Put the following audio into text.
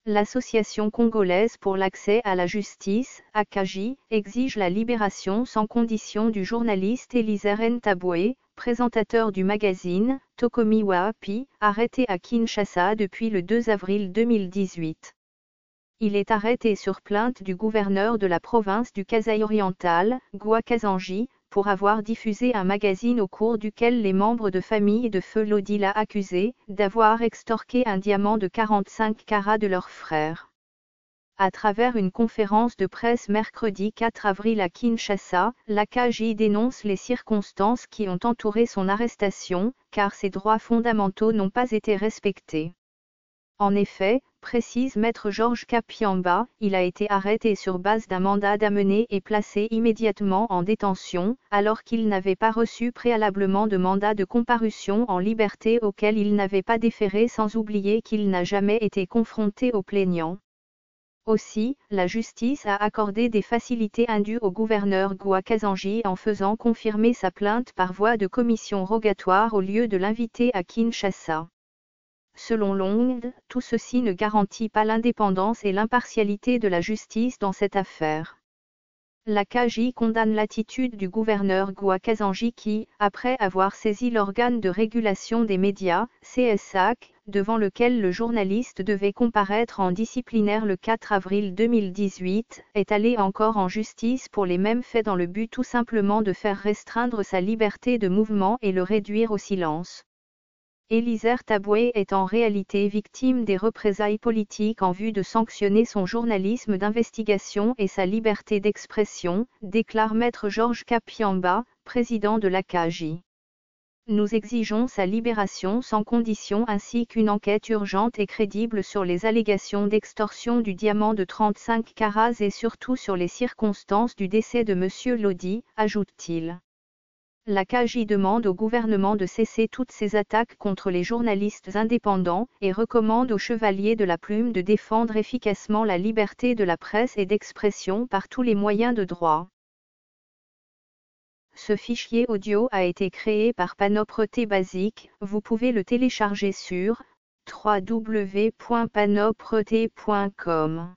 L'Association congolaise pour l'accès à la justice, ACAJ, exige la libération sans condition du journaliste Élizer Ntabwe, présentateur du magazine Tokomi Wapi, arrêté à Kinshasa depuis le 2 avril 2018. Il est arrêté sur plainte du gouverneur de la province du Kasai-Oriental, Gwa Kazanji, pour avoir diffusé un magazine au cours duquel les membres de famille de Feu Lodi l'a accusé d'avoir extorqué un diamant de 45 carats de leur frère. À travers une conférence de presse mercredi 4 avril à Kinshasa, l'ACAJ dénonce les circonstances qui ont entouré son arrestation, car ses droits fondamentaux n'ont pas été respectés. En effet, précise Maître Georges Kapiamba, il a été arrêté sur base d'un mandat d'amener et placé immédiatement en détention, alors qu'il n'avait pas reçu préalablement de mandat de comparution en liberté auquel il n'avait pas déféré, sans oublier qu'il n'a jamais été confronté aux plaignants. Aussi, la justice a accordé des facilités indues au gouverneur Gwa Kazanji en faisant confirmer sa plainte par voie de commission rogatoire au lieu de l'inviter à Kinshasa. Selon l'ONG, tout ceci ne garantit pas l'indépendance et l'impartialité de la justice dans cette affaire. L'ACAJ condamne l'attitude du gouverneur Gwa Kazanji qui, après avoir saisi l'organe de régulation des médias, CSAC, devant lequel le journaliste devait comparaître en disciplinaire le 4 avril 2018, est allé encore en justice pour les mêmes faits dans le but tout simplement de faire restreindre sa liberté de mouvement et le réduire au silence. Élizer Ntabwe est en réalité victime des représailles politiques en vue de sanctionner son journalisme d'investigation et sa liberté d'expression, déclare Maître Georges Kapiamba, président de l'ACAJ. Nous exigeons sa libération sans condition ainsi qu'une enquête urgente et crédible sur les allégations d'extorsion du diamant de 35 carats et surtout sur les circonstances du décès de M. Lodi, ajoute-t-il. L'ACAJ demande au gouvernement de cesser toutes ces attaques contre les journalistes indépendants et recommande aux chevaliers de la plume de défendre efficacement la liberté de la presse et d'expression par tous les moyens de droit. Ce fichier audio a été créé par Panopre Basic, vous pouvez le télécharger sur www.panopre.com.